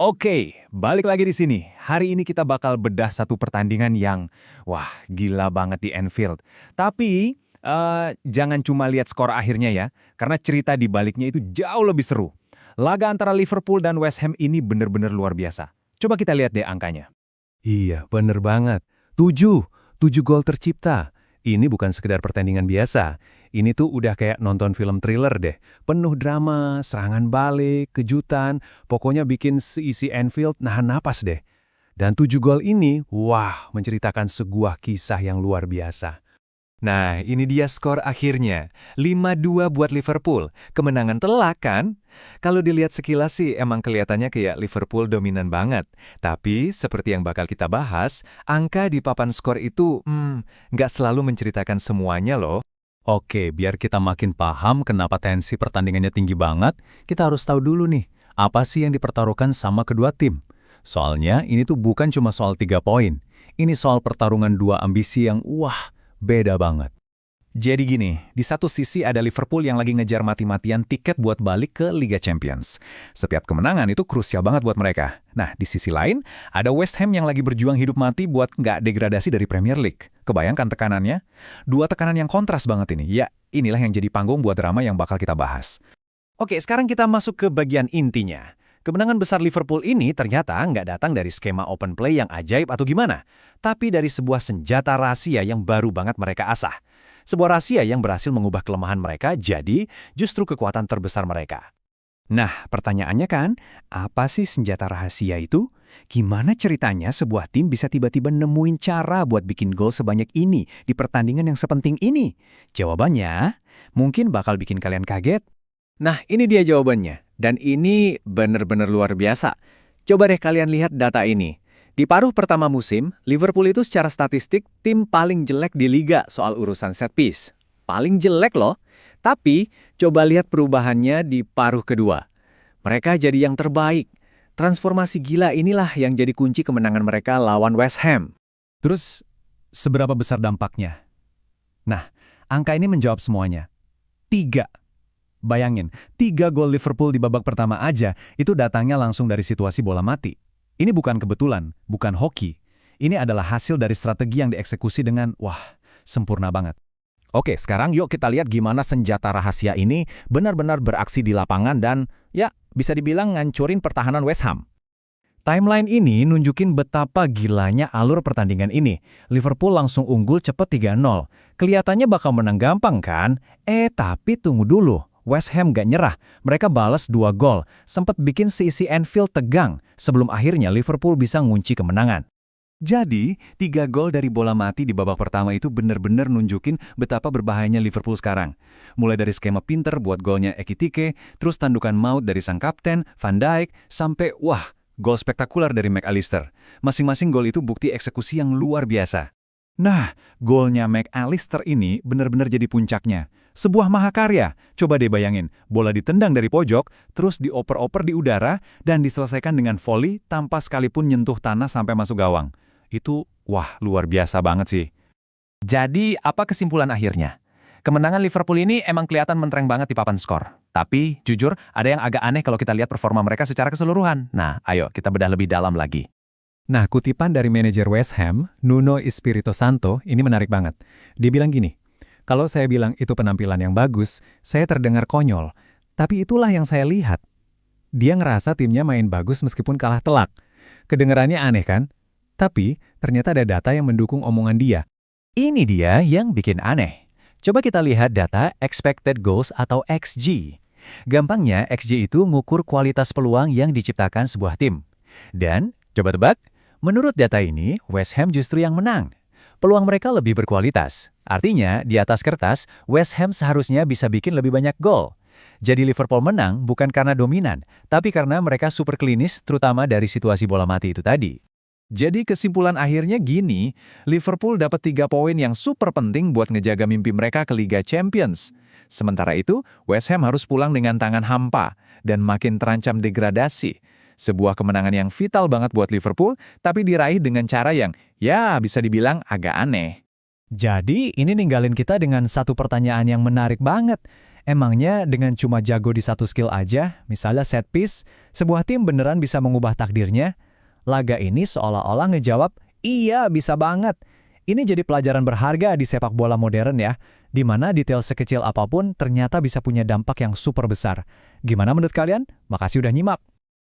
Oke, balik lagi di sini. Hari ini kita bakal bedah satu pertandingan yang, wah, gila banget di Anfield. Tapi, jangan cuma lihat skor akhirnya ya, karena cerita di baliknya itu jauh lebih seru. Laga antara Liverpool dan West Ham ini bener-bener luar biasa. Coba kita lihat deh angkanya. Iya, bener banget. 7 gol tercipta. Ini bukan sekedar pertandingan biasa. Ini tuh udah kayak nonton film thriller deh. Penuh drama, serangan balik, kejutan. Pokoknya bikin seisi Anfield nahan napas deh. Dan 7 gol ini, wah, menceritakan sebuah kisah yang luar biasa. Nah, ini dia skor akhirnya. 5-2 buat Liverpool. Kemenangan telak kan? Kalau dilihat sekilas sih emang kelihatannya kayak Liverpool dominan banget. Tapi, seperti yang bakal kita bahas, angka di papan skor itu, nggak selalu menceritakan semuanya loh. Oke, biar kita makin paham kenapa tensi pertandingannya tinggi banget, kita harus tahu dulu nih, apa sih yang dipertaruhkan sama kedua tim. Soalnya ini tuh bukan cuma soal 3 poin. Ini soal pertarungan dua ambisi yang, wah, beda banget. Jadi gini, di satu sisi ada Liverpool yang lagi ngejar mati-matian tiket buat balik ke Liga Champions. Setiap kemenangan itu krusial banget buat mereka. Nah, di sisi lain, ada West Ham yang lagi berjuang hidup mati buat nggak degradasi dari Premier League. Kebayangkan tekanannya? Dua tekanan yang kontras banget ini. Ya, inilah yang jadi panggung buat drama yang bakal kita bahas. Oke, sekarang kita masuk ke bagian intinya. Kemenangan besar Liverpool ini ternyata nggak datang dari skema open play yang ajaib atau gimana, tapi dari sebuah senjata rahasia yang baru banget mereka asah. Sebuah rahasia yang berhasil mengubah kelemahan mereka jadi justru kekuatan terbesar mereka. Nah, pertanyaannya kan, apa sih senjata rahasia itu? Gimana ceritanya sebuah tim bisa tiba-tiba nemuin cara buat bikin gol sebanyak ini di pertandingan yang sepenting ini? Jawabannya, mungkin bakal bikin kalian kaget. Nah, ini dia jawabannya. Dan ini bener-bener luar biasa. Coba deh kalian lihat data ini. Di paruh pertama musim, Liverpool itu secara statistik tim paling jelek di liga soal urusan set piece. Paling jelek loh. Tapi, coba lihat perubahannya di paruh kedua. Mereka jadi yang terbaik. Transformasi gila inilah yang jadi kunci kemenangan mereka lawan West Ham. Terus, seberapa besar dampaknya? Nah, angka ini menjawab semuanya. 3. Bayangin, 3 gol Liverpool di babak pertama aja, itu datangnya langsung dari situasi bola mati. Ini bukan kebetulan, bukan hoki. Ini adalah hasil dari strategi yang dieksekusi dengan, wah, sempurna banget. Oke, sekarang yuk kita lihat gimana senjata rahasia ini benar-benar beraksi di lapangan dan, ya, bisa dibilang ngancurin pertahanan West Ham. Timeline ini nunjukin betapa gilanya alur pertandingan ini. Liverpool langsung unggul cepet 3-0. Kelihatannya bakal menang gampang kan? Tapi tunggu dulu. West Ham gak nyerah. Mereka balas 2 gol. Sempat bikin seisi Anfield tegang. Sebelum akhirnya Liverpool bisa ngunci kemenangan. Jadi, 3 gol dari bola mati di babak pertama itu bener-bener nunjukin betapa berbahayanya Liverpool sekarang. Mulai dari skema pinter buat golnya Ekitike, terus tandukan maut dari sang kapten, Van Dijk, sampai, wah, gol spektakuler dari McAllister. Masing-masing gol itu bukti eksekusi yang luar biasa. Nah, golnya McAllister ini benar-benar jadi puncaknya. Sebuah mahakarya. Coba deh bayangin, bola ditendang dari pojok, terus dioper-oper di udara, dan diselesaikan dengan volley tanpa sekalipun nyentuh tanah sampai masuk gawang. Itu, wah, luar biasa banget sih. Jadi, apa kesimpulan akhirnya? Kemenangan Liverpool ini emang kelihatan mentereng banget di papan skor. Tapi, jujur, ada yang agak aneh kalau kita lihat performa mereka secara keseluruhan. Nah, ayo kita bedah lebih dalam lagi. Nah, kutipan dari manajer West Ham, Nuno Espirito Santo, ini menarik banget. Dia bilang gini, kalau saya bilang itu penampilan yang bagus, saya terdengar konyol. Tapi itulah yang saya lihat. Dia ngerasa timnya main bagus meskipun kalah telak. Kedengarannya aneh kan? Tapi, ternyata ada data yang mendukung omongan dia. Ini dia yang bikin aneh. Coba kita lihat data expected goals atau XG. Gampangnya, XG itu ngukur kualitas peluang yang diciptakan sebuah tim. Dan, coba tebak, menurut data ini, West Ham justru yang menang. Peluang mereka lebih berkualitas. Artinya, di atas kertas, West Ham seharusnya bisa bikin lebih banyak gol. Jadi Liverpool menang bukan karena dominan, tapi karena mereka super klinis terutama dari situasi bola mati itu tadi. Jadi kesimpulan akhirnya gini, Liverpool dapat 3 poin yang super penting buat ngejaga mimpi mereka ke Liga Champions. Sementara itu, West Ham harus pulang dengan tangan hampa dan makin terancam degradasi. Sebuah kemenangan yang vital banget buat Liverpool, tapi diraih dengan cara yang, ya bisa dibilang agak aneh. Jadi ini ninggalin kita dengan satu pertanyaan yang menarik banget. Emangnya dengan cuma jago di satu skill aja, misalnya set piece, sebuah tim beneran bisa mengubah takdirnya? Laga ini seolah-olah ngejawab, iya bisa banget. Ini jadi pelajaran berharga di sepak bola modern ya, di mana detail sekecil apapun ternyata bisa punya dampak yang super besar. Gimana menurut kalian? Makasih udah nyimak.